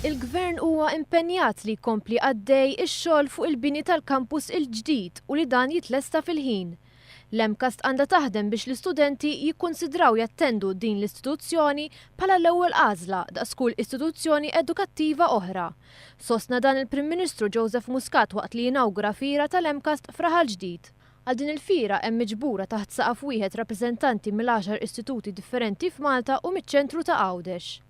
Il-Gvern huwa impenjat li jkompli għaddej ix-xogħol fuq il-bini tal-kampus il-ġdid u li dan jitlesta fil-ħin. L-MCAST għandha taħdem biex l-istudenti jikkonsidraw jattendu din l-istituzzjoni bħala l-ewwel għażla daqs kull istituzzjoni edukattiva oħra. Sostna dan il-Prim Ministru Joseph Muscat waqt li jinawgura fira tal-MCAST f'Raħal ġdid. Għal din il-fira hemm miġbura taħt saqaf wieħed rappreżentanti mill-10 istituti differenti f'Malta u miċ-ċentru ta' Għawdex.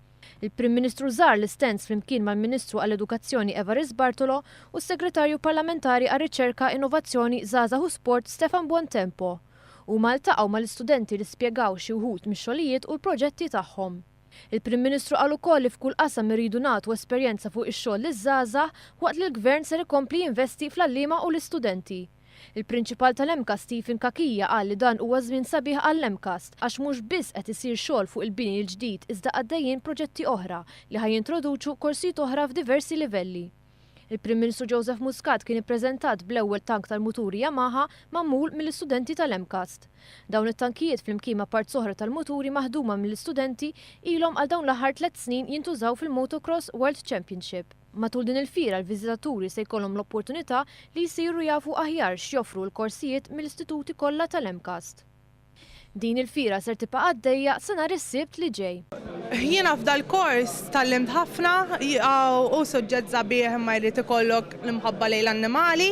Il-Prim Ministru żar l-istens flimkien mal-Ministru għall-Edukazzjoni Evarist Bartolo u s-Segretarju Parlamentari għar-Riċerka, Innovazzjoni, Żgħażagħ u Sport Stefan Buontempo. Huma ltaqgħu mal-istudenti li spjegaw xi wħud mix-xogħlijiet u l-proġetti tagħhom. Il-Prim Ministru qal ukoll li f'kull qasam iridu nagħtu esperjenza fuq ix-xogħol liż-żgħażagħ waqt li l-Gvern ser ikompli jinvesti fl-għalliema u l-istudenti. Il-Prinċipal tal-MCAST Stephen Kakija qal li dan huwa żmien sabiħ għall-MCAST għax mhux biss qed isir xogħol fuq il-bini l-ġdid iżda għaddejjin proġetti oħra li ħajintroduċu korsijiet oħra f'diversi livelli. Il-Prim Ministru Joseph Muscat kien ippreżentat bl-ewwel tank tal-muturi Yamaha magħmul mill-istudenti tal-MCAST. Dawn it-tankijiet flimkien ma' parts oħra tal-muturi maħduma mill-istudenti ilhom għal dawn l-aħħar 3 snin jintużaw fil-Motocross World Championship. Matul din il-fira l-viżitaturi se jkollhom l-opportunità li jsiru jafu aħjar x'joffru l-korsijiet mill-istituti kollha tal-MCAST. Din il-fira ser tibqa' għaddejja sa nhar is-Sibt li ġej. Jiena f'dal kors tallimt ħafna u suġġett sabiħ ma jrid ikollok l-imħabba lejn l-annimali.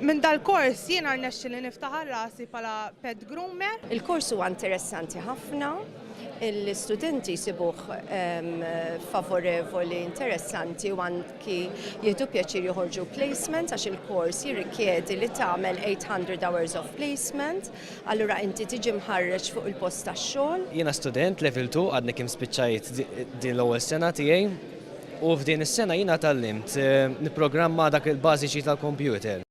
Minn dal-kors jiena rnexxi li niftaħar rasi bħala pet groomer. Il-kors huwa interessanti ħafna. Il-studenti jsibuh favorevoli, interessanti u anki jieħdu pjaċir joħorġu placement għax il-kors jirrikjedi li tagħmel 800 hours of placement, allura inti tiġi mħarreġ fuq il-post tax-xogħol. Jiena student level 2 għadni kemm spiċċajt din l-ewwel sena tiegħi u f'din is-sena jiena tallimt nipprogramma dak il-bażiċi tal-kompjuter.